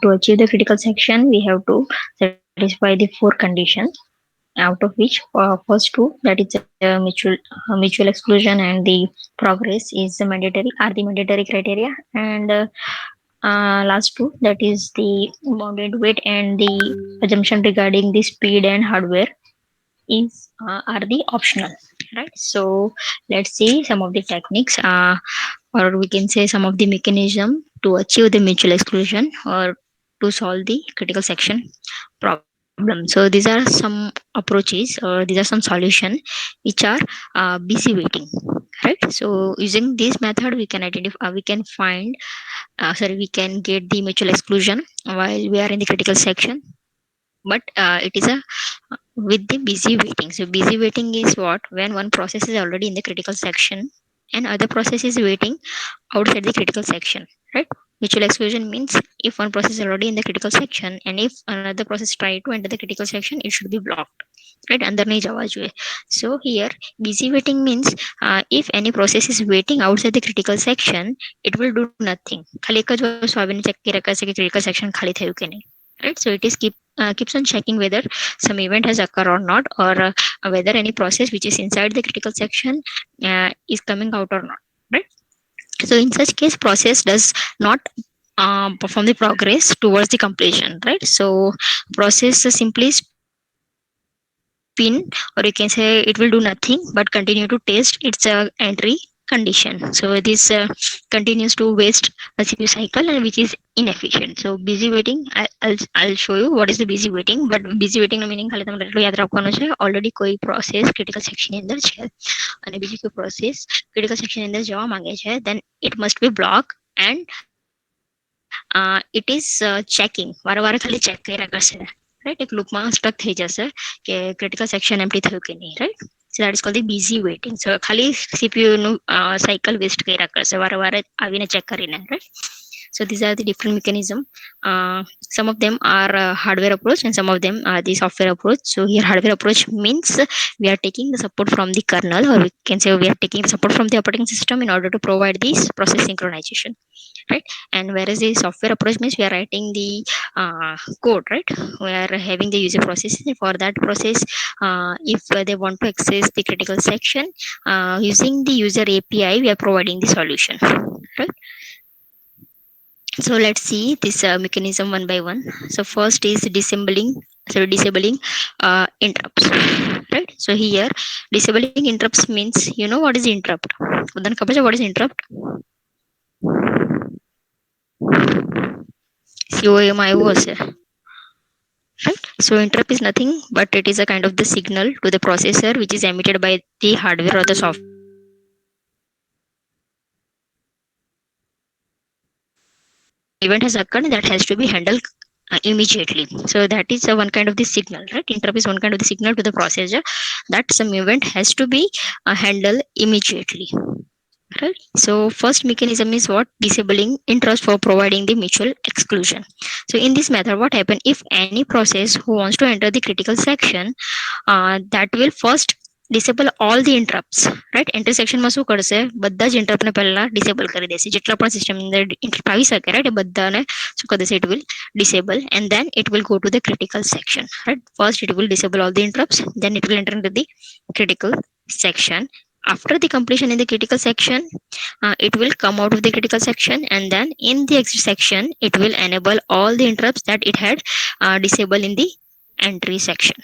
to achieve the critical section, we have to satisfy the four conditions, out of which first two, that is mutual exclusion and the progress is the mandatory are the mandatory criteria, and last two, that is the bounded weight and the assumption regarding the speed and hardware is are the optional, right? So let's see some of the techniques, or we can say some of the mechanism to achieve the mutual exclusion or to solve the critical section problem. So these are some approaches or these are some solution which are busy waiting, right? So using this method we can identify, we can find, we can get the mutual exclusion while we are in the critical section, but it is a with the busy waiting. So busy waiting is what, when one process is already in the critical section and other process is waiting outside the critical section, right? Mutual exclusion means if one process is already in the critical section and if another process try to enter the critical section, it should be blocked, right? अंदर नहीं जावा જોઈએ. So here busy waiting means if any process is waiting outside the critical section, it will do nothing. ખાલી એક જ વસ્તુ આવીને check કરી રખાશે કે critical section ખાલી થયું કે નહીં, right? So it is keeps on checking whether some event has occurred or not, or whether any process which is inside the critical section is coming out or not, right? So in such case process does not perform the progress towards the completion, right? So process simply spin, or you can say it will do nothing but continue to test its entry condition. So this continues to waste a CPU cycle, and which is inefficient. So busy waiting, I'll show you what is the busy waiting. But busy waiting no meaning ખાલી તમારે એટલું યાદ રાખવાનું છે, already કોઈ process critical સેક્શનની અંદર છે અને બીજી કોઈ પ્રોસેસ ક્રિટિકલ સેક્શનની અંદર જવા માંગે છે, then it must be blocked, and it is checking, વારે વારે ખાલી ચેક કર્યા કરશે, right? એક લૂપમાં સ્ટક થઈ જશે કે ક્રિટિકલ સેક્શન એમ્પ્ટી થયું કે નહીં, right? So that is called the busy waiting. So ખાલી CPU નું cycle waste કર્યા કરશે વારે વારે આવીને check કરીને, right? So these are the different mechanism. Some of them are hardware approach and some of them are the software approach. So here hardware approach means we are taking the support from the kernel, or we can say we are taking the support from the operating system in order to provide this process synchronization, right? And whereas the software approach means we are writing the code, right? We are having the user process. For that process, if they want to access the critical section using the user API, we are providing the solution, right? So let's see this mechanism one by one. So first is disabling interrupts, right? So here disabling interrupts means, you know what is interrupt? Then what is interrupt? COM આવ્યું હશે, right? So interrupt is nothing but it is a kind of the signal to the processor which is emitted by the hardware or the software. Event has occurred that has to be handled immediately. So that is one kind of the signal, right? Interrupt is one kind of the signal to the processor that some event has to be handled immediately, right? So first mechanism is what? Disabling interrupt for providing the mutual exclusion. So in this method, what happens if any process who wants to enter the critical section, that will first disable all the interrupts, right? Entry section માં શું કરશે? બધા જ interrupt ને પહેલા disable કરી દેશે. જેટલા પણ સિસ્ટમ ની અંદર interrupt આવી શકે, right? એ બધાને શું કરી દેશે? It will disable, and then it will go to the critical section, right? First it will disable all the interrupts, then it will enter into the critical section. After the completion in the critical section, it will come out of the critical section, and then in the exit section it will enable all the interrupts that it had disabled in the entry section,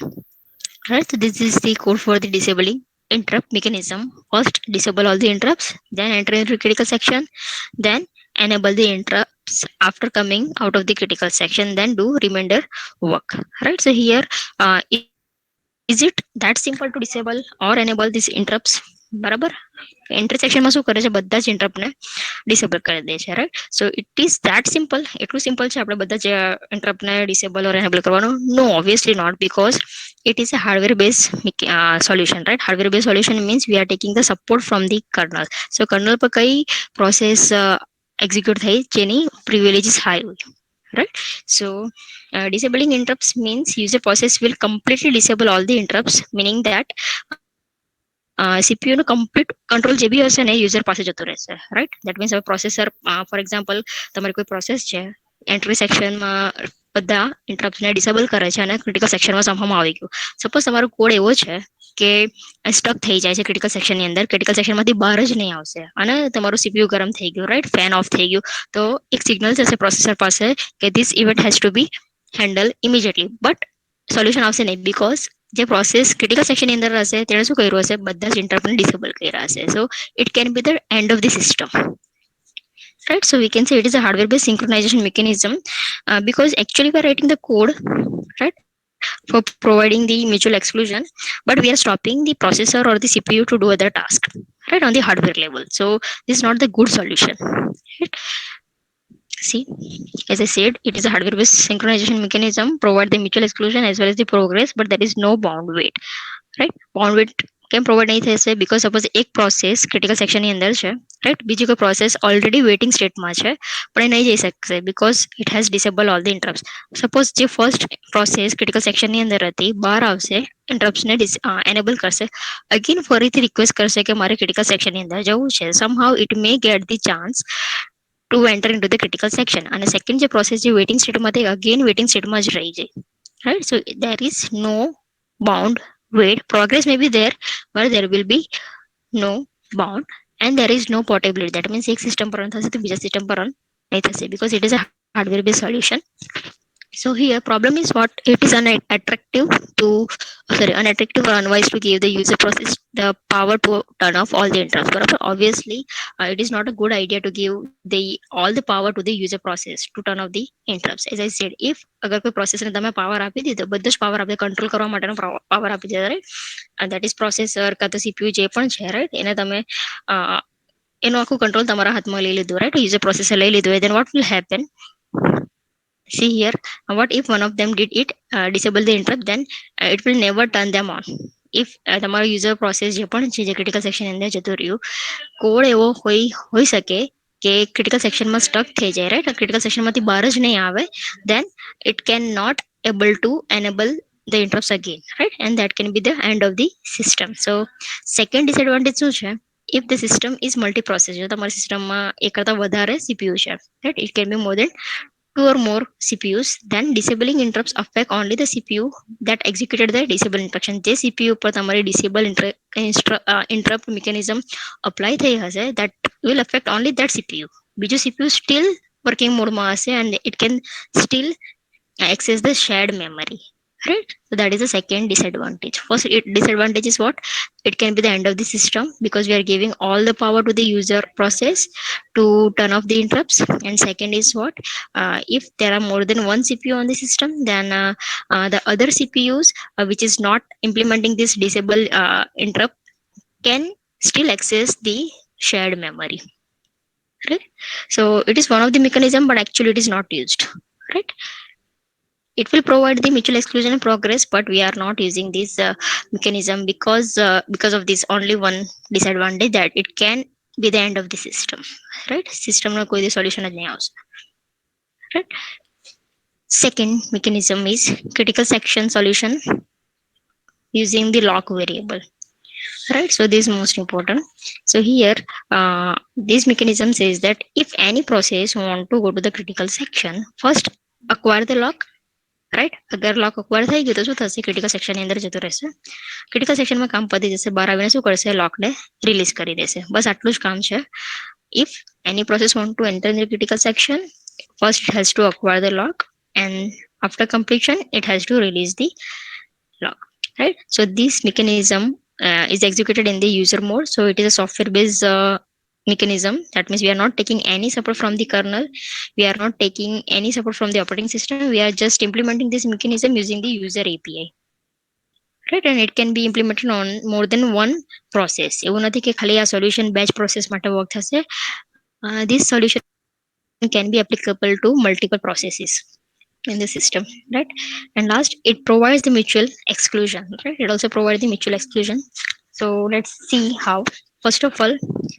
right? So this is the code for the disabling interrupt mechanism. First disable all the interrupts, then enter into critical section, then enable the interrupts after coming out of the critical section, then do remainder work, right? So here is it that simple to disable or enable these interrupts? બરાબર. Entry સેક્શનમાં શું કરે છે? બધા જ ઇન્ટરપ્ટને disable કરી દે છે, right? So it is that simple. એટલું સિમ્પલ છે આપણે બધા જ ઇન્ટરપ્ટને ડિસેબલ ઓર એનેબલ કરવાનું? No, obviously not, because it is a hardware based solution, right? Hardware based solution means we are taking the support from the kernel. So kernel પર કઈ process execute થઈ જેની privileges high હોય, right? So disabling interrupts means user process will completely disable all the interrupts, meaning that CPU no complete control જે બી હશે ને user પાસે જતો રહેશે, right? That means હવે processor, for example તમારી કોઈ process છે, એન્ટ્રી સેક્શનમાં બધા ઇન્ટરપ્ટને ડિસેબલ કરે છે અને ક્રિટિકલ સેક્શનમાં સમવામાં આવી ગયું. સપોઝ તમારો કોડ એવો છે કે સ્ટક થઈ જાય છે ક્રિટિકલ સેક્શનની અંદર, ક્રિટિકલ સેક્શનમાંથી બહાર જ નહીં આવશે અને તમારું સીપીયુ ગરમ થઈ ગયું, રાઈટ, ફેન ઓફ થઈ ગયું, તો એક સિગ્નલ જશે પ્રોસેસર પાસે કે this event has to be handle immediately. But solution આવશે નહીં, બીકોઝ જે પ્રોસેસ ક્રિટિકલ સેક્શનની અંદર હશે તેણે શું કર્યું હશે, બધા જ ઇન્ટરપ્ટને ડિસેબલ કર્યા હશે. So it can be the end of the system, right? So we can say it is a hardware based synchronization mechanism, because actually we are writing the code, right, for providing the mutual exclusion, but we are stopping the processor or the CPU to do other task, right, on the hardware level. So this is not the good solution, right? See, as I said, it is a hardware based synchronization mechanism, provide the mutual exclusion as well as the progress, but there is no bound wait, right. Bound wait કેમ provide નહીં થશે, because suppose એક process critical સેક્શનની અંદર છે, right, બીજી કોઈ process already waiting સ્ટેટમાં છે પણ એ નહીં જઈ શકશે because it has disable all the interrupt. Suppose જે ફર્સ્ટ પ્રોસેસ ક્રિટિકલ સેક્શનની અંદર હતી બહાર આવશે, ઇન્ટરપ્ટ્સને એનેબલ કરશે, અગેન ફરીથી રિક્વેસ્ટ કરશે કે મારે ક્રિટિકલ સેક્શનની અંદર જવું છે, somehow it may get the chance to enter into the critical section, અને સેકન્ડ જે પ્રોસેસ જે વેઇટિંગ સ્ટેટમાં હતી અગેન વેઇટિંગ સ્ટેટમાં જ રહી જાય, right. So there is no bound wait. Progress may be there, but there will be no bound, and there is no portability. That means એક સિસ્ટમ પર રન થશે તો બીજા સિસ્ટમ પર રન નહીં થશે, because it is a hardware based solution. So here problem is what, it is unattractive to, sorry, unattractive or unwise to give the user process the power to turn off all the interrupts. But obviously it is not a good idea to give the all the power to the user process to turn off the interrupts. As I said, if અગર કોઈ પ્રોસેસરને તમે power આપી દીધો, બધો જ power આપણે control કરવા માટેનો પાવર આપી દીધો, right, and that is processor કાં તો CPU જે પણ છે, રાઈટ, એને તમે એનું આખું કંટ્રોલ તમારા હાથમાં લઈ લીધું, રાઈટ, યુઝર પ્રોસેસર લઈ લીધું, then what will happen? See here, what if one of them did it disable the interrupt, then it will never turn them on. If તમારો યુઝર પ્રોસેસ જે પણ છે જે ક્રિટિકલ સેક્શન અંદર જતો રહ્યું, કોડ એવો હોઈ શકે કે ક્રિટિકલ સેક્શનમાં સ્ટક થઈ જાય, રાઈટ, ક્રિટિકલ સેક્શનમાંથી બહાર જ નહીં આવે, then it can not able to enable the interrupts again, right, and that can be the end of the system. So second disadvantage શું છે, if the system is multi-processor, જો તમારી સિસ્ટમમાં એક કરતાં વધારે CPU છે, right, it can be more than two or more CPUs, then disabling interrupts affect only the CPU that executed the disable instruction. જે CPU પર તમારી disable interrupt mechanism apply થઈ હશે, that will affect only that CPU. બીજું CPU still working મોડમાં હશે and it can still access the shared memory, right? So that is the second disadvantage. First disadvantage is what, it can be the end of the system because we are giving all the power to the user process to turn off the interrupts. And second is what, if there are more than one CPU on the system, then the other CPUs which is not implementing this disable interrupt can still access the shared memory, right? So it is one of the mechanism, but actually it is not used, right? It will provide the mutual exclusion and progress, but we are not using this mechanism because of this only one disadvantage, that it can be the end of the system, right? System no koi solution જ નહીં આવશે, right? Second mechanism is critical section solution using the lock variable, right? So this is most important. So here this mechanism says that if any process want to go to the critical section, first acquire the lock, right. અગર લોક અક્વાયર થઈ ગયું તો શું થશે, critical સેક્શનની અંદર જતો રહેશે, ક્રિટિકલ સેક્શનમાં કામ પતી જશે, બહાર આવીને શું કરશે, લોકને રિલીઝ કરી દેશે, બસ આટલું જ કામ છે. If any process want to enter in the critical section, first it has to acquire the lock, and after completion it has to release the lock, right? So this mechanism is executed in the user mode, so it is a software based mechanism. That means we are not taking any support from the kernel, we are not taking any support from the operating system, we are just implementing this mechanism using the user API, right? And it can be implemented on more than one process. એવું નથી કે ખાલી આ solution batch process માટે work થશે. This solution can be applicable to multiple processes in the system, right? And last, it provides the mutual exclusion, right? It also provides the mutual exclusion. So let's see how. First of all,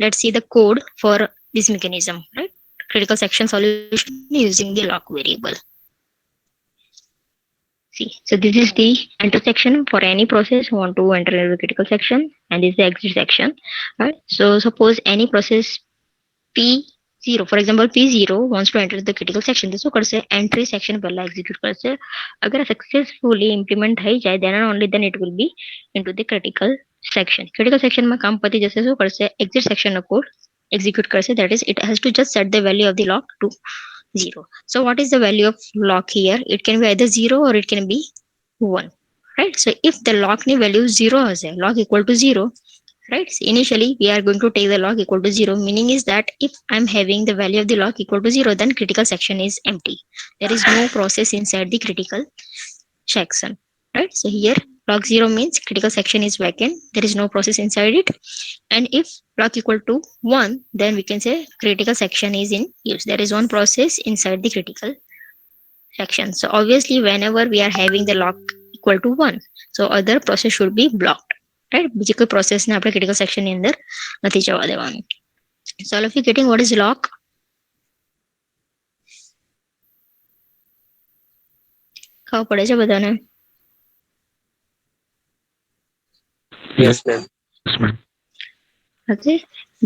let's see the code for this mechanism, right? Critical section solution using the lock variable. See, so this is the enter section for any process who want to enter into the critical section, and this is the exit section, right? So suppose any process P 0. For example, P0 wants to enter the critical section. तो करसे entry section पहला execute करसे अगर successfully implement થઈ જાય then and only then it will be into the critical section. Critical section में काम पति जैसे શું કરશે exit section નો code execute કરશે, that is it has to just set the value of the lock to 0. So what is the value of lock here? It can be either 0 or it can be 1, right? So if the lock ની value 0 હશે, lock equal to 0, right? So initially we are going to take the lock equal to 0, meaning is that if I'm having the value of the lock equal to 0, then critical section is empty. There is no process inside the critical section, right? So here lock 0 means critical section is vacant, there is no process inside it. And if lock equal to 1, then we can say critical section is in use, there is one process inside the critical section. So obviously whenever we are having the lock equal to 1, so other process should be blocked, right? બીજી કોઈ process ને આપણે critical section ની અંદર નથી જવા દેવાનું. So all of you getting what is lock? ખબર પડે છે બધાને? Yes, ma'am. Okay,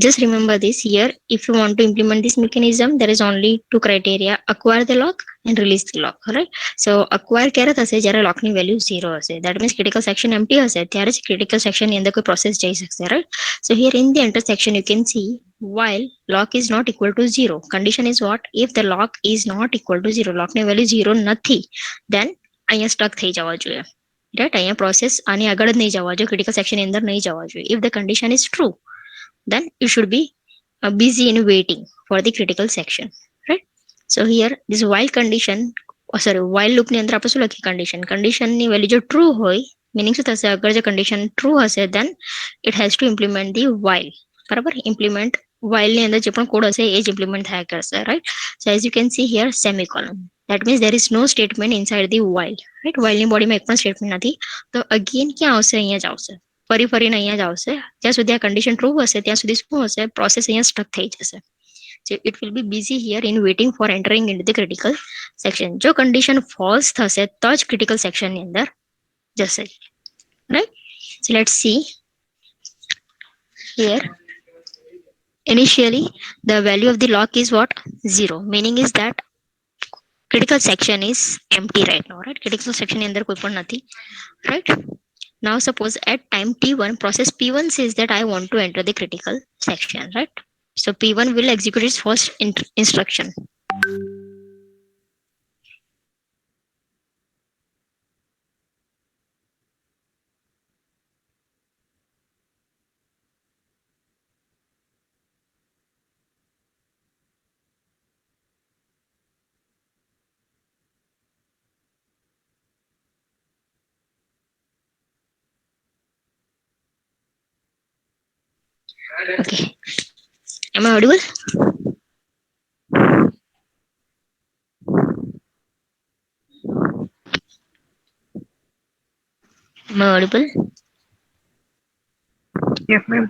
just remember this here. If you want to implement this mechanism, there is only two criteria: acquire the lock and release the lock. Alright, so acquire ક્યારે થશે જ્યારે lock ની value 0 હશે, that means critical section empty હશે, ત્યારે જ critical section ની અંદર કોઈ process જઈ શકશે, right? So here in the intersection you can see while lock is not equal to 0, condition is what? If the lock is not equal to 0, lock ની value 0 નથી, then અહીંયા stuck થઈ જવા જોઈએ, right? અહીંયા process આની આગળ જ નહીં જવા જોઈએ, critical section ની અંદર નહીં જવા જોઈએ. If the condition is true, then you should be busy in waiting for the critical section, right? So here this while condition, while loop ની અંદર આપણે શું લખી condition ની value જો true હોય, meaning શું થશે અગર જે condition true હશે then it has to implement the while, બરાબર? implement while ની અંદર જે પણ કોડ હશે એ જ implement થયા કરશે, right? So as you can see here semicolon, that means there is no statement inside the while, right? while ની બોડીમાં એક પણ સ્ટેટમેન્ટ નથી, તો again ક્યાં આવશે? અહીંયા જ આવશે, ફરી ફરીને અહીંયા જ આવશે. જ્યાં સુધી આ કન્ડિશન ટ્રુ હશે ત્યાં સુધી શું હશે? પ્રોસેસ અહીંયા સ્ટક થઈ જશે. So it will be busy here in waiting for entering into the critical section. જો condition false થશે તો જ critical section ની અંદર જશે, right? So let's see here. Initially the value of the lock is what? 0, meaning is that critical section is empty right now, right? critical section ની અંદર કોઈ પણ નથી, right? Now suppose at time t1, process p1 says that I want to enter the critical section, right? So p1 will execute its first instruction. Okay, am I audible? Am I audible? Yes, ma'am.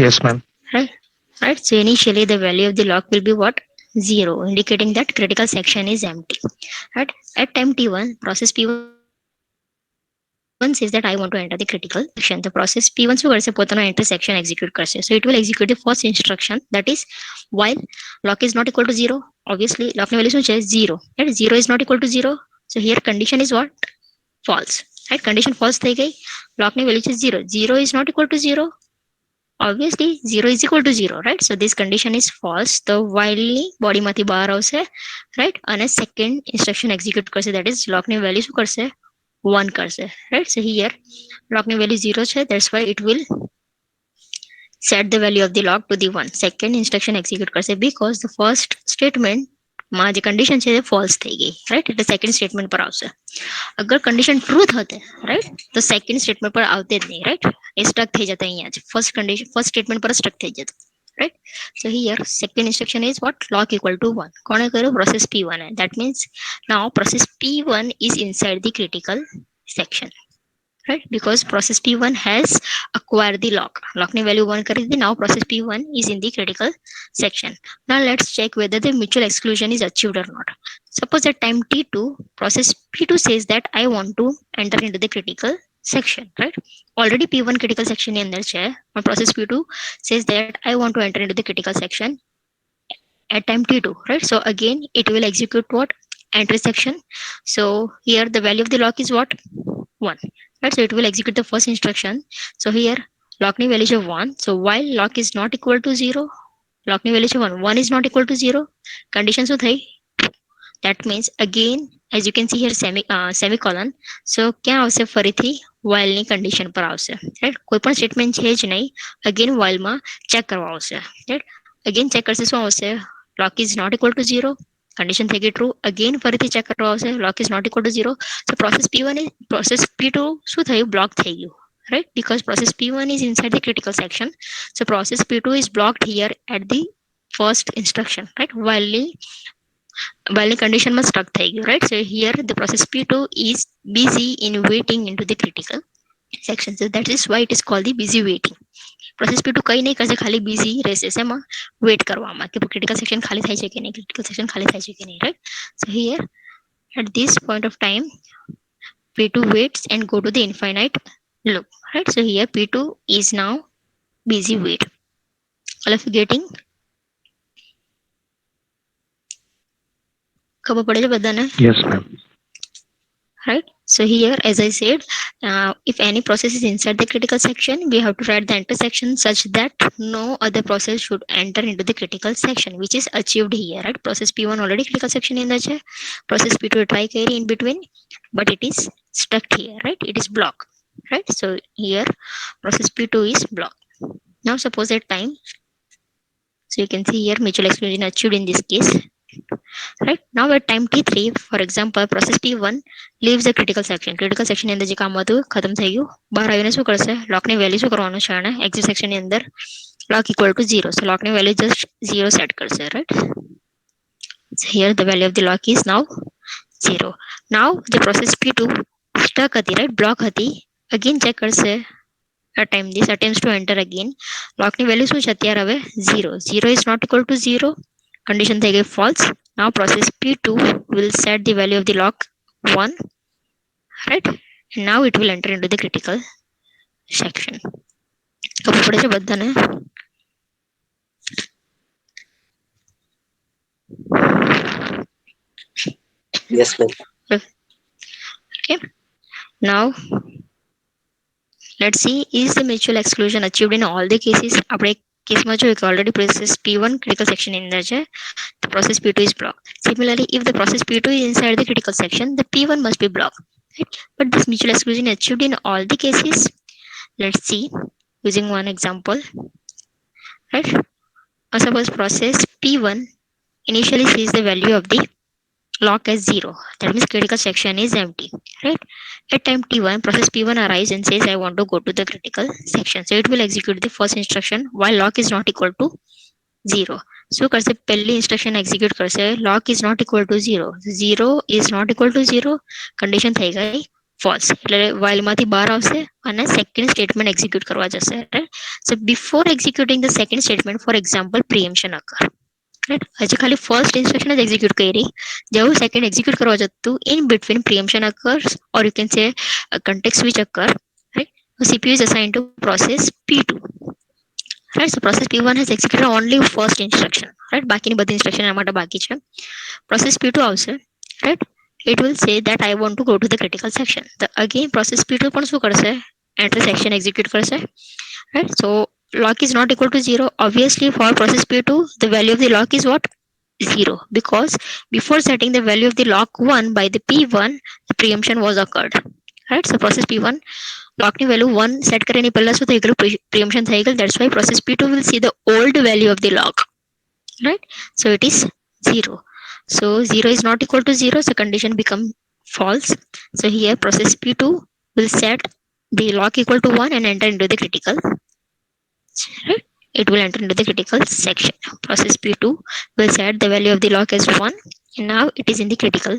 Yes, ma'am. Right, right. So initially the value of the lock will be what? 0, indicating that critical section is empty, right? At time t1, process p1 says that I want to enter the critical section. The process p1 શું કરશે? પોતાનો enter section execute કરશે. So it will execute the first instruction, that is while lock is not equal to 0. Obviously lock ની value શું છે? 0, right? 0 is not equal to 0, so here condition is what? False, right? condition false થઈ ગઈ, lock ની value છે 0. 0 is not equal to 0, obviously 0 is equal to 0, right? So this condition is false, તો while ની બોડીમાંથી બહાર આવશે, right? અને second instruction execute કરશે, that is lock ની value શું કરશે? 1 કરશે, right? So here lock ની value 0 છે, that's why it will set the value of the lock to the 1. Second instruction execute કરશે because the first statement માં જે condition છે એ false થઈ ગઈ, right? એટલે second statement પર આવશે. અગર condition true થતે, right, તો second statement પર આવતે જ નહીં, right? એ stuck થઈ જતા અહીંયા જ, first statement પર stuck થઈ જતું, right? So here second instruction is what? Lock equal to 1. કોણે કર્યું? process p1. That means now process p1 is inside the critical section, right? because process p1 has acquired the lock ની value 1 કરી દીધી. Now process p1 is in the critical section. Now let's check whether the mutual exclusion is achieved or not. Suppose at time t2, process p2 says that I want to enter into the critical section, right? Already p1 critical section ની અંદર છે, but process p2 says that I want to enter into the critical section. at time t2, right? So again it will execute what? Entry section. So here the value of the lock is what? 1, right? So it will execute the first instruction. So here lock ની value છે 1. So while lock is not equal to 0, lock ની value છે 1, 1 is not equal to 0, condition શું થઈ? That means again as you can see here semicolon. So ક્યાં આવશે? ફરીથી while ની condition પર આવશે, right? કોઈ પણ statement છે જ નહીં, again while માં check કરવા આવશે, right? again check કરશે શું આવશે? lock is not equal to 0, condition થઈ ગઈ true. again ફરીથી check કરવા આવશે, lock is not equal to 0. So process p2 શું થયું? block થઈ ગયું, right? because process p1 is inside the critical section. So process p2 is blocked here at the first instruction, right? while the condition was stuck થઈ ગયું, right? So here the process p2 is busy in waiting into the critical section. So that is why it is called the busy waiting. Process p2 કઈ નહીં કરશે, ખાલી busy રહેશે શેમાં? Wet કરવામાં, કે ક્રિટિકલ સેક્શન ખાલી થાય છે કે નહીં, ક્રિટિકલ સેક્શન ખાલી થાય છે કે નહીં, right? So here at this point of time p2 waits and go to the infinite loop, right? So here p2 is now busy wait. All of you getting? ખબર પડે છે બધાને? Yes, ma'am. Right? So here as I said, if any process is inside the critical section, we have to write the enter section such that no other process should enter into the critical section, which is achieved here, right? Process p1 already critical section in the chair, process p2 try carry in between, but it is stuck here, right? It is blocked, right? So here process p2 is blocked. Now suppose at time, so you can see here mutual exclusion achieved in this case, right? Now at time t3, for example, process p1 leaves the critical section. Critical section ની અંદર જે કામ હતું ખતમ થઈ ગયું, બહાર આવીને શું કરશે? લોક ની વેલ્યુ શું કરવાનું છે? અને એક્ઝિટ સેક્શન ની અંદર lock equal to 0. So lock ની વેલ્યુ just 0 સેટ કરશે, right? So here the value of the lock is now 0. Now the process p2 stuck હતી, right? block હતી, again check કરશે at time this attempts to enter again. lock ની value શું છે અત્યારે હવે? 0. 0 is not equal to 0, condition થઈ ગઈ false. Now process p2 will set the value of the lock 1, right? And now it will enter into the critical section. ખબર પડે છે બધાને? Yes, ma'am. Okay. Now let's see, is the mutual exclusion achieved in all the cases? આપણે કેસમાં જોયું કે already process p1 critical section in અંદર છે, the process p2 is blocked. Similarly, if the process p2 is inside the critical section, the p1 must be blocked, right? But this mutual exclusion achieved in all the cases. Let's see using one example, right? Suppose process p1 initially sees the value of the lock as 0, that means critical section is empty, right? At time t1, process p1 arrives and says I want to go to the critical section. So it will execute the first instruction while lock is not equal to 0. શું કરશે? પહેલી instruction execute કરશે, lock is not equal to 0. 0 is not equal to 0, condition થઈ ગઈ false, એટલે while માંથી બહાર આવશે અને સેકન્ડ સ્ટેટમેન્ટ એક્ઝિક્યુટ કરવા જશે, right? So before executing the second statement, for example preemption occur, right? હજી ખાલી ફર્સ્ટ ઇન્સ્ટ્રક્શન જ એક્ઝિક્યુટ કરી, જેવું સેકન્ડ એક્ઝિક્યુટ કરવા જતું in between preemption occurs, or you can say a context switch occur, right? So CPU is assigned to process p2, right? So process p1 has executed only first instruction, right? બાકીની બધી instruction એના માટે બાકી છે. process p2 આવશે, right? it will say that I want to go to the critical section. The again process p2 પણ શું કરશે? enter section execute કરશે, right? So lock is not equal to 0. Obviously for process p2 the value of the lock is what? 0, because before setting the value of the lock 1 by the p1, the preemption was occurred, right? So process p1 lock ની value 1 set કરીને પહેલા શું થઈ ગયું? preemption થઈ ગયું. That's why process p2 will see the old value of the lock, right? So it is 0. So 0 is not equal to 0, so condition become false. So here process p2 will set the lock equal to 1 and enter into the critical, right? It will enter into the critical section. Process p2 will set the value of the lock as 1, and now it is in the critical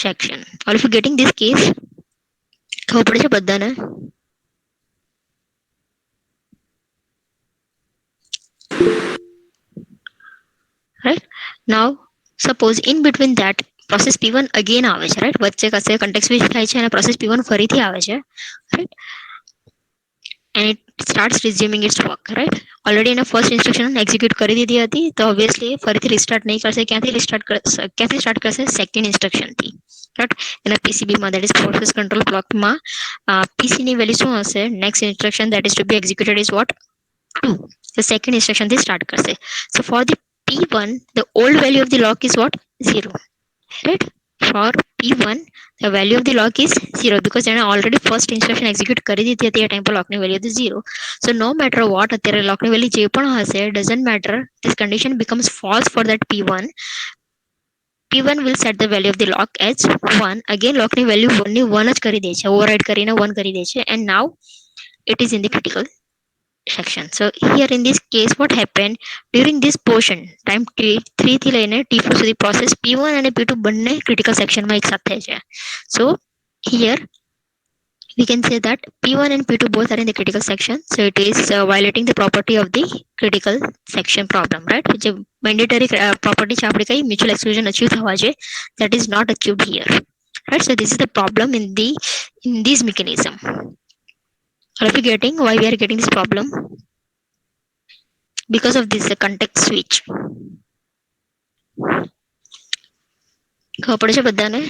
section. All of you getting this case? ખબર પડે છે બધાને? right? Now suppose in between that process p1 again આવે છે, right? વચ્ચે કશે context switch થાય છે અને process p1 ફરીથી આવે છે, right? and it starts resuming its work, right? Already એના ફર્સ્ટ ઇન્સ્ટ્રક્શન એક્ઝિક્યુટ કરી દીધી હતી, તો ઓબ્વિયસલી ફરીથી રિસ્ટાર્ટ નહીં કરશે. ક્યાંથી સ્ટાર્ટ કરશે? સેકન્ડ ઇન્સ્ટ્રક્શનથી, રાઈટ? એના પીસીબીમાં, દેટ ઇઝ પ્રોસેસ કંટ્રોલ બ્લોકમાં પીસીની વેલ્યુ શું હશે? Next instruction that is to be executed is what? 2. The second instruction they start કરશે. So for the P1, the old value of the lock is what? 0. Right? For P1, the value of the lock is 0 because એને already first instruction execute કરી દીધી હતી. આ time પર lockની value હતી 0. So no matter what, અત્યારે lockની value જે પણ હશે, doesn't matter. This condition becomes false for that P1. P1 will set the value of the lock as 1. Again, lockની value 1 ની 1 જ કરી દે છે. Override કરીને 1 કરી દે છે. And now it is in the critical section. So here in this case, what happened during this portion, time t3 થી લઈને t4 સુધી process p1 અને p2 બંને critical section માં એક સાથે છે. So here we can say that p1 and p2 both are in the critical section. So it is violating the property of the critical section problem, right? Which is mandatory property છે આપણે કઈ mutual exclusion achieve થવા છે, that is not achieved here, right? So this is the problem in this mechanism. Are you getting why we are getting this problem? Because of this context switch. ખબર પડે છે બધાને?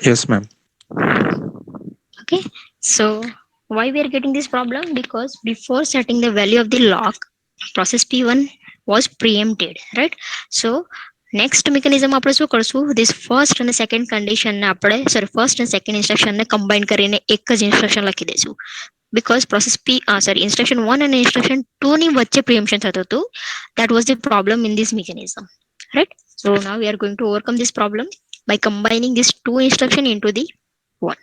Yes, ma'am. Okay, so why we are getting this problem? Because before setting the value of the lock, process p1 was preempted, right? So next mechanism આપણે શું કરશું? This first અને second condition ને આપણે first and second instruction ને combine કરીને એક જ instruction લખી દઈશું. Because process instruction 1 and instruction 2 ની વચ્ચે preemption થતું હતું. That was the problem in this mechanism, right? So now we are going to overcome this problem by combining these two instruction into the one.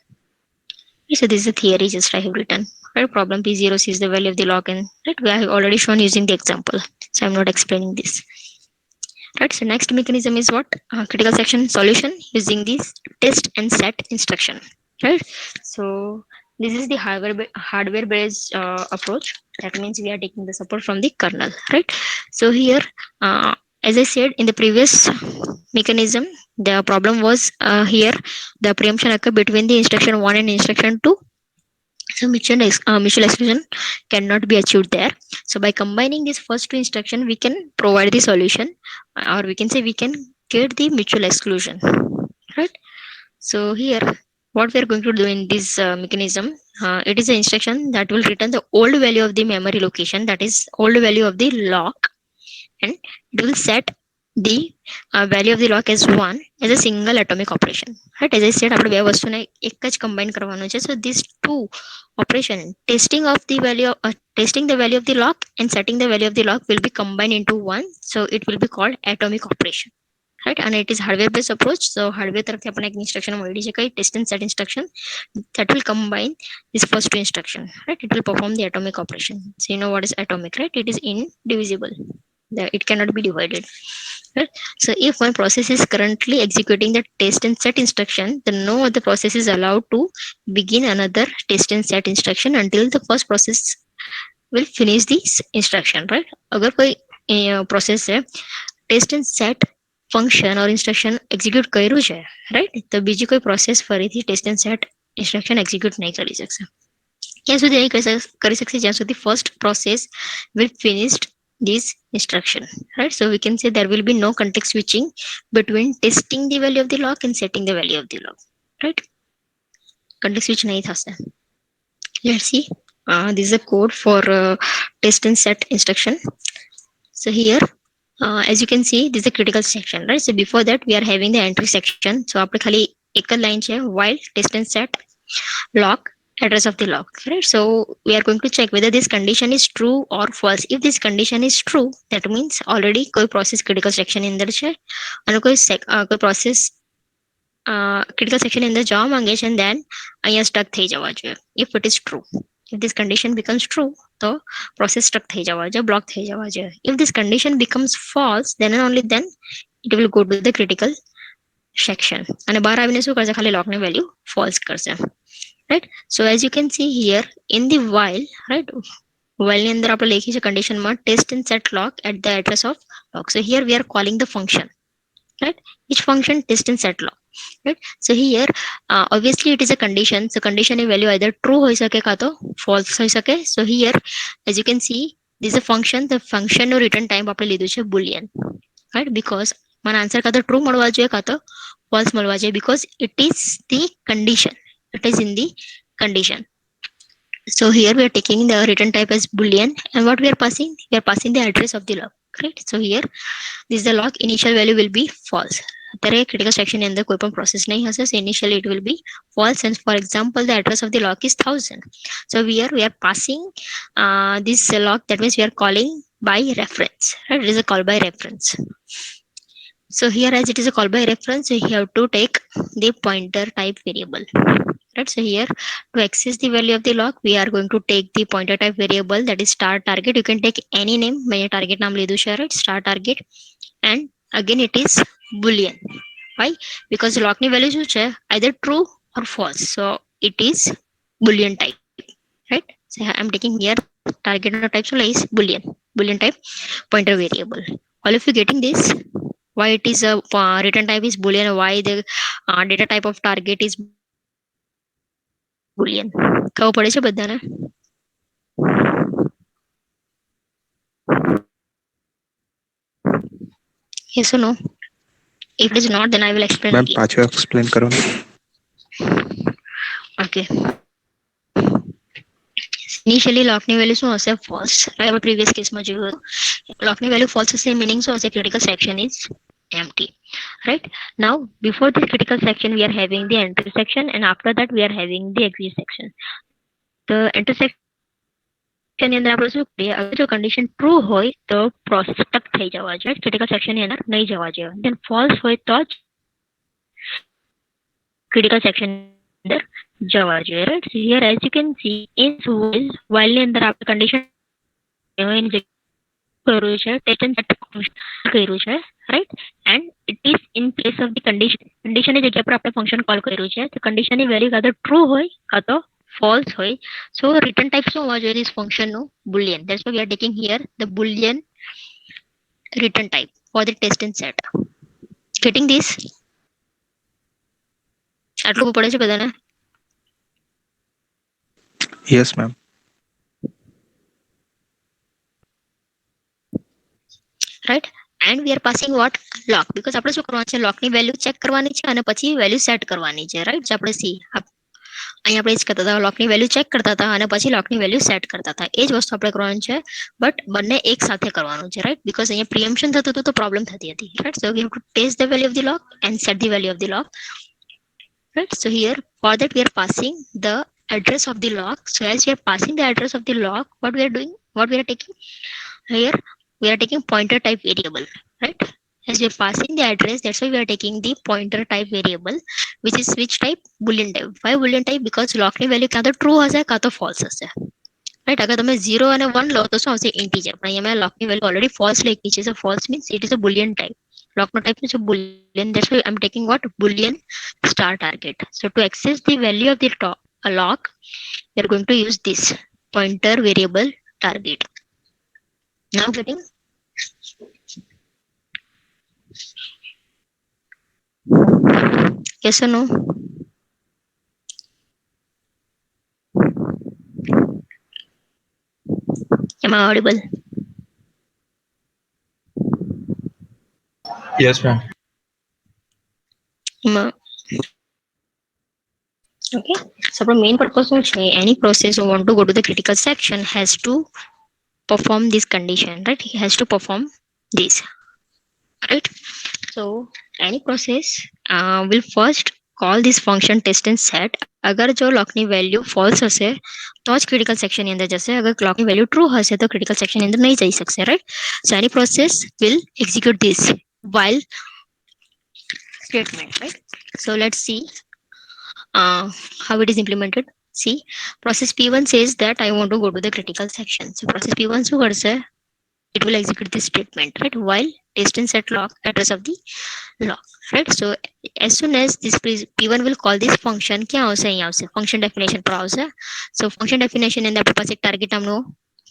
So this is the theory just I have written, right? Problem p0 is the value of the lock, and right, we have already shown using the example, so I'm not explaining this, right? So next mechanism is what? Critical section solution using this test and set instruction, right? So this is the hardware based approach. That means we are taking the support from the kernel, right? So here as I said in the previous mechanism, the problem was here the preemption occur between the instruction 1 and instruction 2. So mutual exclusion cannot be achieved there. So by combining this first two instruction, we can provide the solution, or we can say we can get the mutual exclusion, right? So here what we are going to do in this mechanism, it is an instruction that will return the old value of the memory location, that is old value of the lock, and it will set the value of the lock as 1 as a single atomic operation, right? As I said, આપણે બે વસ્તુને એક જ combine કરવાનું છે. So these two operation, testing the value of the lock and setting the value of the lock, will be combined into one. So it will be called atomic operation, right? And it is hardware based approach. So hardware તરફથી આપણને એક instruction મળી છે, કઈ test and set instruction, that will combine this first two instruction, right? It will perform the atomic operation. So you know what is atomic, right? It is indivisible, it cannot be divided, right? So if one process is currently executing the test and set instruction, then no other process is allowed to begin another test and set instruction until the first process will finish this instruction, right? अगर कोई process है test and set function or instruction execute કર્યું છે, right? તો બીજી કોઈ process ફરીથી test and set instruction execute નહીં કરી શકશે. ક્યાં સુધી નહીં કરી શકશે? જ્યાં સુધી first process will finished this instruction, right? So we can say there will be no context switching between testing the value of the lock and setting the value of the lock, right? Context switch nahi thase. Let's see, this is a code for test and set instruction. So here as you can see, this is a critical section, right? So before that we are having the entry section. So આપણે ખાલી એક જ line છે, while test and set lock address of the lock, right? So we are going to check whether this condition is true or false. If this condition is true, that means already કોઈ process critical section ની અંદર છે અને કોઈ process critical section ની અંદર જવા માંગે છે, and then અહીંયા stuck થઈ જવા જોઈએ. If it is true, if this condition becomes true, તો process stuck થઈ જવા જોઈએ, block થઈ જવા જોઈએ. If this condition becomes false, then and only then it will go to the critical section અને બહાર આવીને શું કરશે? ખાલી lock ની value false કરશે, right? So as you can see here in the while, right, while ની અંદર આપણે લખી છે condition માં test and set lock at the address of lock. So here we are calling the function, right? Which function? Distance set lock, right? So here obviously it is a condition, so condition ની value either true હોઈ શકે કાં તો false હોઈ શકે. So here as you can see this is a function, the function no return type આપણે લીધું છે boolean, right? Because મને answer કાં તો true મળવા જોઈએ કાં તો false મળવા જોઈએ, because it is the condition, it is in the condition. So here we are taking the return type as boolean, and what we are passing? We are passing the address of the lock, right? So here this is the lock, initial value will be false. અત્યારે critical section ની અંદર કોઈ પણ process નહીં હશે, so initially it will be false, and for example the address of the lock is 1000. So here we are passing this lock, that means we are calling by reference, right? It is a call by reference. So here as it is a call by reference, we have to take the pointer type variable, right? So here to access the value of the lock, we are going to take the pointer type variable, that is star target. You can take any name, મેં target નામ લીધું છે, right? Star target, and again it is boolean. Why? Because lock ની value શું છે? Either true or false, so it is boolean type, right? So I'm taking here target no type, so is boolean type pointer variable. All of you getting this? Why it is a return type is boolean, why the data type of target is boolean? ખબર પડે છે બધાને? Yes or no? If it is not, then I will explain ma'am again. પાછું explain કરો ને. Okay. Initially lock ની value શું હશે? False. Right? આપણે previous case માં જોયું હતું. Lock ની value false હશે, meaning શું હશે? Critical section is empty. Right? Now before this critical section we are having the entry section, and after that we are having the exit section. The entry section ની અંદર આપણે શું કરીએ? અગર જો condition true હોય તો process stuck થઈ જવા જોઈએ, critical section ની અંદર નહીં જવા જોઈએ. Then false હોય તો જ critical section અંદર જવા જોઈએ, right? So here as you can see in while ની અંદર આપણે condition એની જગ્યાએ કર્યું છે, ટેકન કર્યું છે, right? And it is in place of the condition ની જગ્યા પર આપણે function call કર્યું છે, તો condition ની value કાં તો true હોય કાં તો false હોય. So return type શું હોવા જોઈએ this function નું? Boolean. That's why we are taking here the boolean return type for the test and set. Getting this? આટલું પડે છે બધાને? Yes ma'am. Right? And we are passing what? Lock, because આપણે શું કરવાનું છે? lock ની value check કરવાની છે અને પછી value set કરવાની છે, right? જે આપણે see અહીં આપણે એ જ કરતા હતા, lock ની value check કરતા હતા અને પછી lock ની value set કરતા હતા. એ જ વસ્તુ આપણે કરવાનું છે, બટ બંને એક સાથે કરવાનું છે, right? because અહીંયા preemption થતું હતું તો problem થતી હતી, right? So we have to test the value of the lock and set the value of the lock, right? So here for that we are passing the address of the lock. So as we are passing the address of the lock, what we are doing, what we are taking here, we are taking pointer type variable, right? As we are passing the address, that's why we are taking the pointer type variable, which is which type? Boolean type. Why boolean type? because lock ની value કાં તો true હશે કાં તો false હશે, right? અગર તમે 0 અને 1 લો તો શું આવશે? integer. પણ અહીંયા મેં lock ની value already false લખી છે, so false means it is a boolean type. lock નો type is a boolean, that's why I'm taking what? Boolean star target. So to access the value of the lock, we are going to use this pointer variable target. Now getting? Yes or no? Am I audible? Yes ma'am. Okay. So our main purpose શું છે? Any process who want to go to the critical section has to perform this condition, right? He has to perform this, right? So any process will first call this function test and set. અગર જો lock ની value false હશે તો જ critical section ની અંદર જશે, અગર lock ની value true હશે તો critical section ની અંદર નહીં જઈ શકશે, right? So any process will execute this while statement, right? So let's see how it is implemented. See, process P1 says that I want to go to the critical section. So process P1 શું કરશે? It will execute this statement, right? While test and set lock address of the lock, right? So as soon as this P1 will call this function, ક્યાં આવશે? અહીં આવશે, function definition પર આવશે. So function definition ની અંદર આપણી પાસે એક target નામનો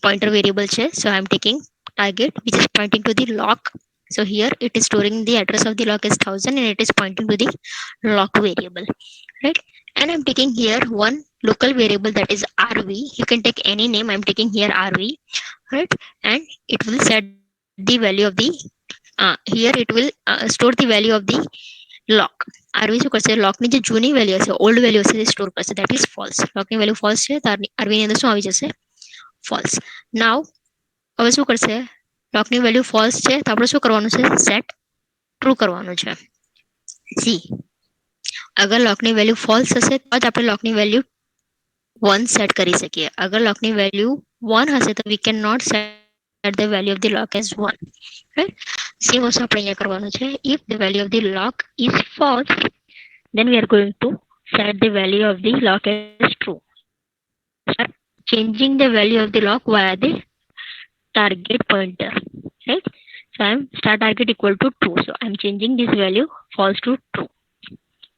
pointer variable છે. So I'm taking target which is pointing to the lock So here it is storing the address of the lock as 1000 and it is pointing to the lock variable, right? And I'm taking here one local variable that is rv. You can take any name. I'm taking here rv, right? And it will set the value of the here it will store the value of the lock. RV શું કરશે લોકની જે જૂની value હશે old value હશે તે store કરશે that is false. લોકની value false છે તો આરવીની અંદર શું આવી જશે ફોલ્સ. નાવ હવે શું કરશે લોકની વેલ્યુ ફોલ્સ છે તો આપણે શું કરવાનું છે સેટ ટ્રુ કરવાનું છે. સી અગર લોકની વેલ્યુ ફોલ્સ હશે તો જ આપણે લોકની વેલ્યુ 1 સેટ કરી શકીએ. અગર લોકની વેલ્યુ 1 હશે તો we can not set the value of the lock as 1, right? Same વસ્તુ આપણે અહીંયા કરવાનું છે. If the value of the lock is false then we are going to set the value of the lock as true. Start changing the value of the lock via the target pointer, right? So I'm start target equal to true. So I'm changing this value false to true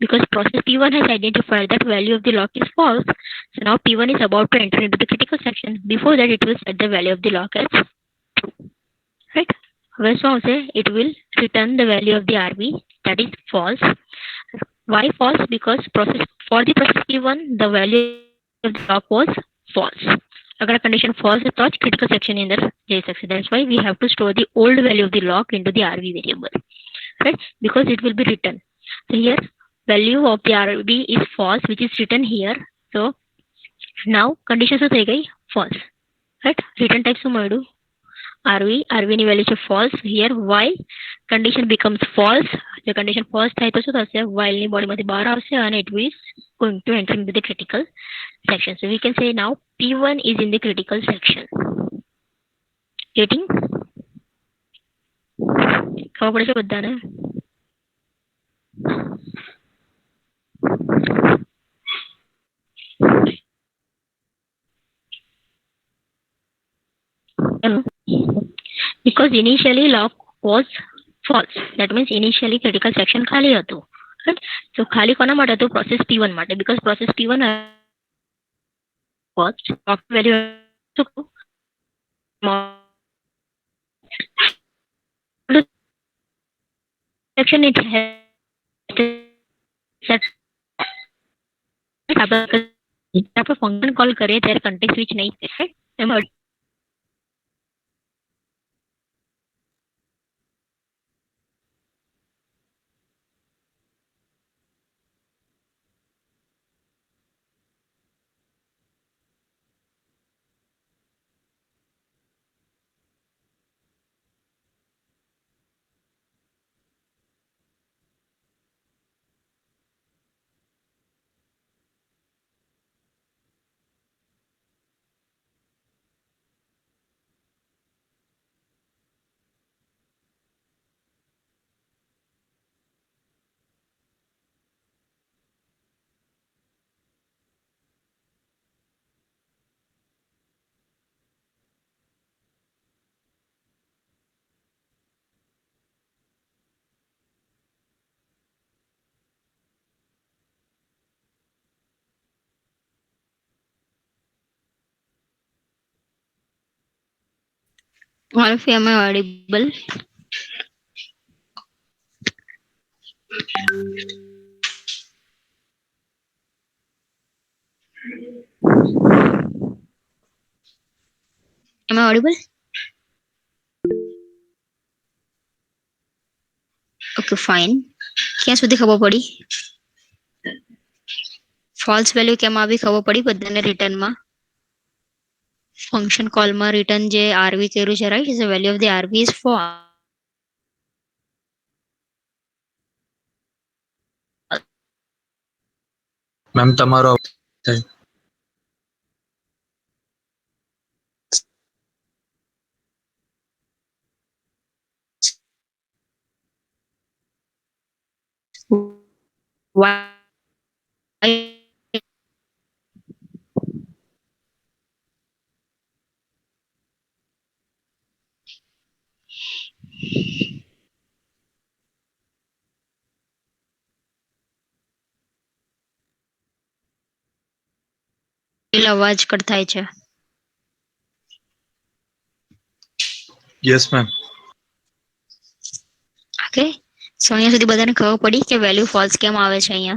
because process P1 has identified that value of the lock is false. So now P1 is about to enter into the critical section. Before that, it will set the value of the lock as true, right? It will return the value of the RV that is false. Why false? Because for the process P1 the value of the lock was false. अगर condition false है तो critical section के अंदर जा सकते. That's why we have to store the old value of the lock into the RV variable, right? Because it will be written. So here value of the RV is false, which is written here. So now condition શું થઈ ગઈ false, right? Return type શું મળ્યું RV ની value છે false. Here while condition becomes false, the condition false થાય તો શું થશે while ની બોડી માંથી બહાર આવશે અને it is going to enter into the critical section. So we can say now P1 is in the critical section. Getting ખબર પડે છે બધાને? Because initially lock was false. That means initially critical section ખાલી હતું, right? So ખાલી કોના માટે હતું process P1 માટે, because process P1 was lock value section it has આપણે ફંક્શન કોલ કરીએ ત્યારે કન્ટેક્સ્ટ સ્વિચ નહીં થાય એમાં all of you am I audible? Am I audible? Okay, fine. ક્યાં સુધી ખબર પડી? ફોલ્સ વેલ્યુ કેમ આવી ખબર પડી બધાને રિટર્નમાં? ફંક્શન કોલમાં રિટર્ન જે આરવી કર્યું છે, right? The value of the RV is false. Ma'am તમારો Why? અવાજ કટ થાય છે. Yes ma'am. સો અહીંયા સુધી બધાને ખબર પડી કે વેલ્યુ ફોલ્સ કેમ આવે છે અહીંયા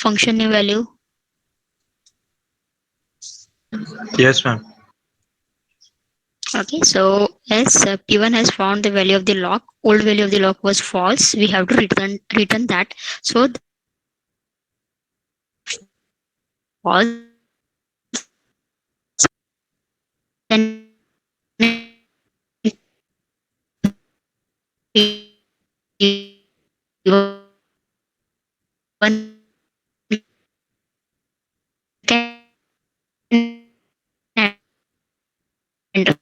ફંક્શનની value Yes, ma'am. Okay, so as P1 has found the value of the lock, old value of the lock was false. We have to return that. So false, then P1 can enter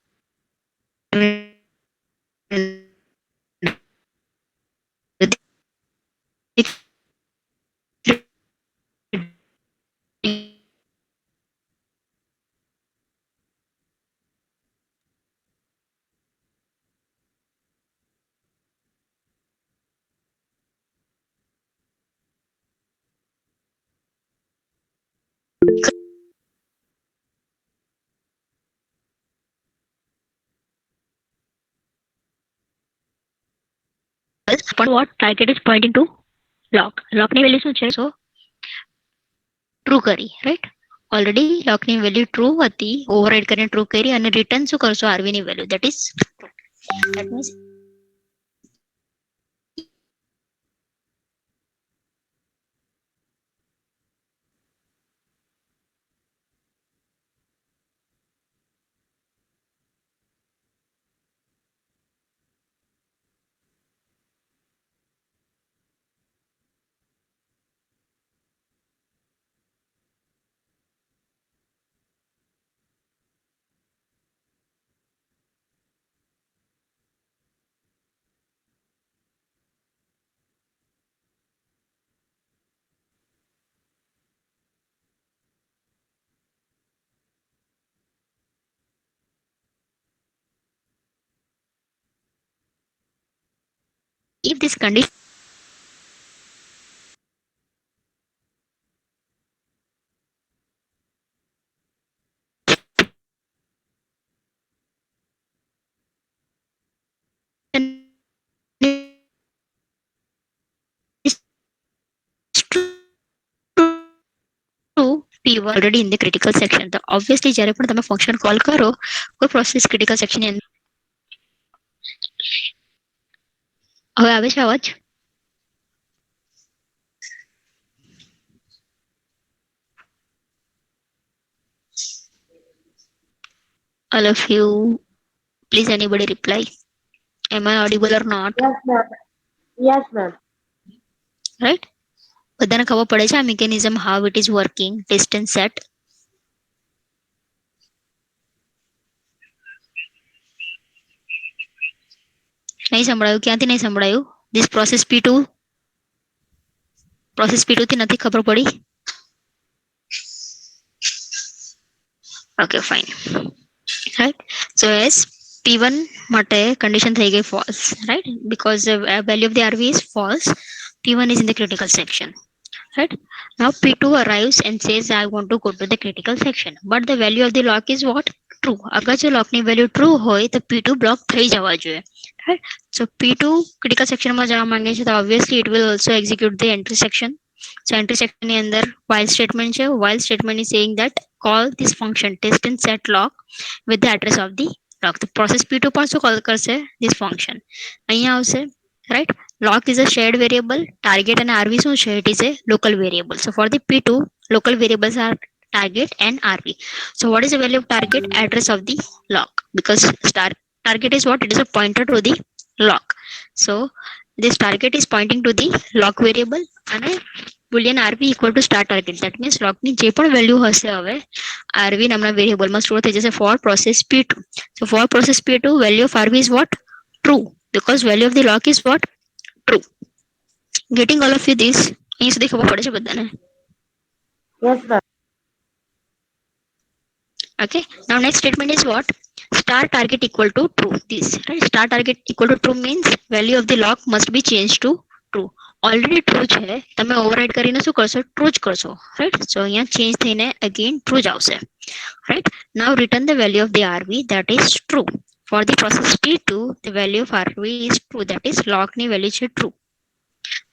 but what target is pointing to lock. Lock ની value શું છે? So true કરી, right? Already લોક ની value true હતી, override કરીને true કરી અને return શું કરશો આરવી ની value that is that means if this condition is true, P1 already in the critical section. તો obviously જ્યારે પણ તમે ફંક્શન કોલ કરો કોઈ પ્રોસેસ ક્રિટિકલ સેક્શન ની અંદર હવે આવે છે અવાજ? All of you, please anybody reply. Am I audible or not? Yes, ma'am. Yes, ma'am. Right? બધાને ખબર પડે છે આ mechanism how it is working test and set? નહીં સંભળાયું? ક્યાંથી નહીં સંભળાયું? This process P2 થી નથી ખબર પડી? Okay, fine. Right? So as P1 માટે condition થઈ ગઈ false, right? Because the value of the RV is false, P1 is in the critical section. Right? Now P2 arrives and says I want to go to the critical section, but the value of the lock is what? True. અગર જો લોક ની value true હોય તો P2 block થઈ જવા જોઈએ. Right? So P2 critical section માં જવા માંગે છે તો obviously it will also execute the entry section. So entry section ની અંદર while statement છે. While statement is saying that call this function test and set lock with the address of the lock. The process P2 પણ શું call કરશે? This function. અહીંયા આવશે, right? Lock is a shared variable. Target and RV શું છે? It is a local variable. So for the P2, local variables are target and RV. So what is the value of target? Address of the lock. Because target is what? It is a pointer to the lock. So this target is pointing to the lock variable and boolean RV equal to start target. That means lock ની જે પણ value હશે હવે RV નામના વેરિયેબલમાં store થઈ જશે for process P2. So for process P2, value of RV is what? True. Because value of the lock is what? True. Getting all of you this? અહીં સુધી ખબર પડે છે બધાને? Yes, ma'am. Okay. Now next statement is what? Star target equal to true. This, right? Star target equal to true means value of the lock must be changed to true. Already true છે, તમે override કરીને શું કરશો? True જ કરશો, right? So અહીંયા change થઈને again true જ આવશે, right? Now return the value of the RV that is true. For the process P2, the value of RV is true, that is lock ની value છે true,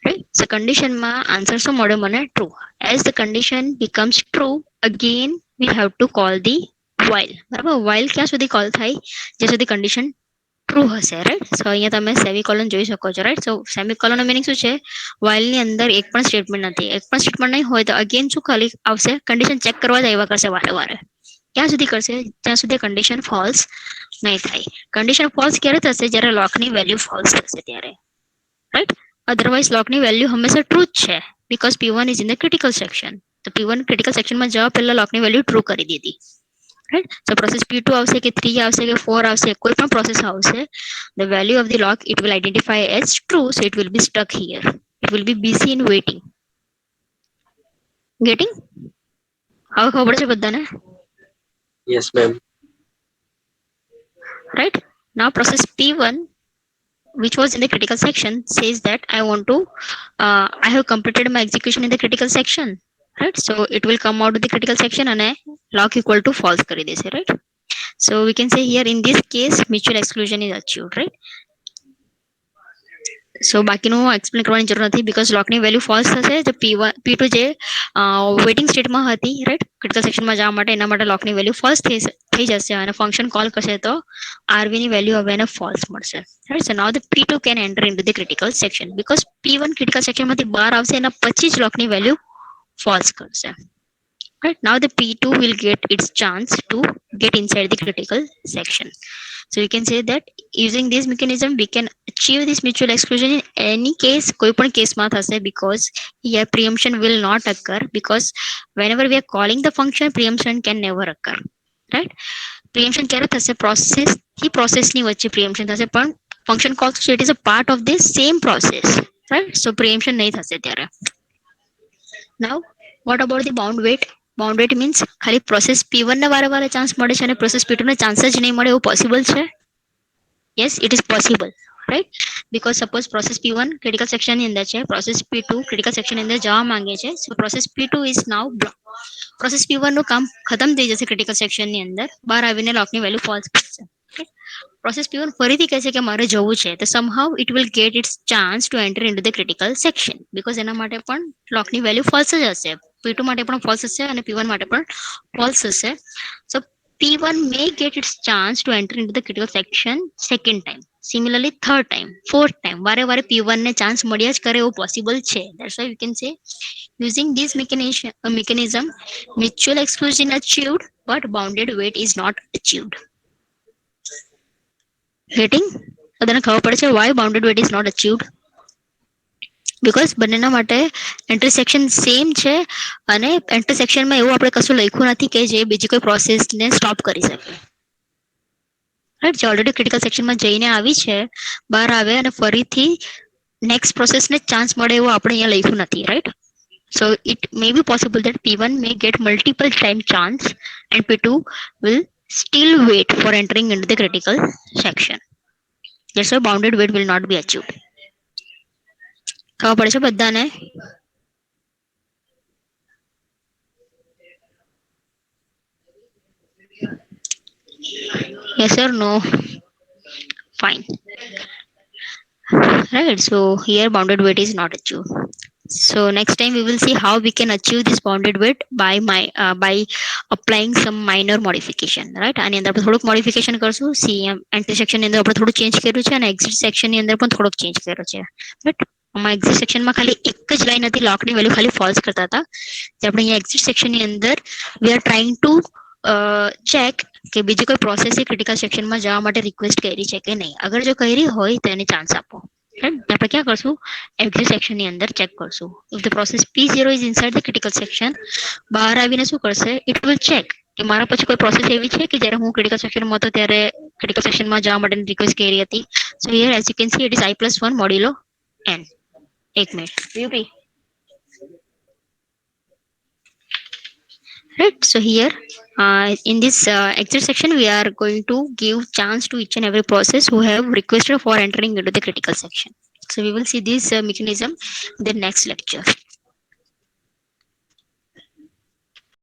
right? So condition માં answer શું મળ્યો મને true. As the condition becomes true, again we have to call the while. બરાબર, while ક્યાં સુધી call થાય? જ્યાં સુધી condition true હશે, right? So અહીંયા તમે સેમિકોલન જોઈ શકો છો, right? So સેમિકોલન નો મીનિંગ શું છે? while ની અંદર એક પણ સ્ટેટમેન્ટ નથી, એક પણ સ્ટેટમેન્ટ નહીં હોય તો અગેન શું ખાલી આવશે? કન્ડિશન ચેક કરવા જ આવ્યા કરશે વારે વારે. ક્યાં સુધી કરશે? જ્યાં સુધી કન્ડિશન ફોલ્સ નહીં થાય. કન્ડિશન ફોલ્સ ક્યારે થશે? જ્યારે લોકની વેલ્યુ ફોલ્સ થશે ત્યારે, રાઈટ? અધરવાઇઝ લોકની વેલ્યુ હંમેશા ટ્રુ જ છે, because P1 is in the critical section. તો P1 ક્રિટિકલ સેક્શનમાં જવા પહેલા લોકની વેલ્યુ ટ્રુ કરી દીધી, રાઈટ? સો પ્રોસેસ P2 આવશે કે 3 આવશે કે 4 આવશે, કોઈ પણ પ્રોસેસ આવશે, the value of the lock it will identify as true, so it will be stuck here. It will be busy in waiting. Getting? હવે ખબર પડે છે બધાને? Yes, ma'am. Right? Now process P1, which was in the critical section, says that I have completed my execution in the critical section, right? So it will come out of the critical section and lock equal to false કરી દેશે, right? So we can say here in this case mutual exclusion is achieved, right? સો બાકીનું explain કરવાની જરૂર નથી, because લોકની value false થશે. જો P2 જે waiting સ્ટેટમાં હતી, રાઈટ, ક્રિટિકલ સેક્શનમાં જવા માટે, એના માટે લોકની વેલ્યુ ફોલ્સ થઈ જશે અને ફંક્શન કોલ કરશે તો RV ની વેલ્યુ હવે એને ફોલ્સ મળશે, right? So now the P2 can enter into the critical section, because P1 critical સેક્શનમાંથી બહાર આવશે, એના પછી જ લોકની વેલ્યુ ફોલ્સ કરશે, right? Now the P2 will get its chance to get inside the critical section. So you can say that using this mechanism we can achieve this mutual exclusion in any case. કોઈ પણ કેસમાં થશે, because here preemption will not occur, because whenever we are calling the function, preemption can never occur, right? preemption ક્યારે થશે? Process થી પ્રોસેસની વચ્ચે preemption થશે, પણ function calls it is a part of this same process, right? So preemption નહીં થશે ત્યારે. Now what about the bound wait? Bound wait means ખાલી પ્રોસેસ P1 ને વારે વારે ચાન્સ મળે છે અને પ્રોસેસ P2 ને ચાન્સ જ નહીં મળે, એવું પોસિબલ છે? Yes, it is possible, right? Because suppose process P1 critical સેક્શનની અંદર છે, પ્રોસેસ P2 ક્રિટિકલ સેક્શનની અંદર જવા માંગે છે, so process P2 is now block. Process P1 નું કામ ખતમ થઈ જશે ક્રિટિકલ સેક્શનની અંદર, બહાર આવીને લોકની વેલ્યુ ફોલ્સ કરશે. પ્રોસેસ P1 ફરીથી કહે છે કે મારે જવું છે, તો somehow it will get its chance to enter into the critical section, because એના માટે પણ લોકની વેલ્યુ ફોલ્સ જ હશે. P2 માટે પણ ફોલ્સ હશે અને P1 માટે પણ ફોલ્સ હશે. So P1 may get its chance to enter into the critical section second time, similarly third time, fourth time, વારે વારે P1 ને ચાન્સ મળ્યા જ કરે એવું પોસિબલ છે. That's why we can say using this mechanism mutual exclusion achieved but bounded wait is not achieved. Getting? બધાને ખબર પડે છે why bounded wait is not achieved? Because બંનેના માટે એન્ટ્રી સેક્શન સેમ છે અને એન્ટ્રી સેક્શનમાં એવું આપણે કશું લખ્યું નથી કે જે બીજી કોઈ પ્રોસેસને સ્ટોપ કરી શકે, રાઈટ? જે ઓલરેડી ક્રિટિકલ સેક્શનમાં જઈને આવી છે, બહાર આવે અને ફરીથી નેક્સ્ટ પ્રોસેસને ચાન્સ મળે એવું આપણે અહીંયા લખ્યું નથી, right? So it may B possible that P1 may get multiple time chance and P2 will still wait for entering into the critical section. That's why bounded wait will not be achieved. ખબર પડે છે બધાને? Yes or no? Fine. Right, so here bounded weight is not achieved. So next time we will see how we can achieve this bounded weight by applying some minor modification, right? આની અંદર આપણે થોડુંક modification કરશું. CM entry સેક્શનની અંદર આપણે થોડું change કર્યું છે અને એક્ઝિટ સેક્શનની અંદર પણ થોડુંક ચેન્જ કર્યું છે, રાઈટ? આમાં એક્ઝિટ સેક્શનમાં ખાલી એક જ લાઈન હતી, લોકની વેલ્યુ ખાલી ફોલ્સ કરતા હતા. જે આપણે અહીંયા એક્ઝિટ સેક્શનની અંદર we are trying to check કે બીજી કોઈ પ્રોસેસે ક્રિટિકલ સેક્શનમાં જવા માટે રિક્વેસ્ટ કરી છે કે નહીં. અગર જો કરી હોય તો એને ચાન્સ આપો, રાઈટ? આપણે ક્યાં કરશું? એક્ઝિટ સેક્શનની અંદર ચેક કરશું. If the process P0 is inside the critical section, બહાર આવીને શું કરશે? ઇટ વિલ ચેક કે મારા પછી કોઈ પ્રોસેસ એવી છે કે જ્યારે હું ક્રિટિકલ સેક્શનમાં હતો ત્યારે ક્રિટિકલ સેક્શનમાં જવા માટેની રિક્વેસ્ટ કરી હતી. સો here as you can see it is I+1 મોડ્યુલો n. એક minute UP, right? So here in this exit section we are going to give chance to each and every process who have requested for entering into the critical section. So we will see this mechanism in the next lecture.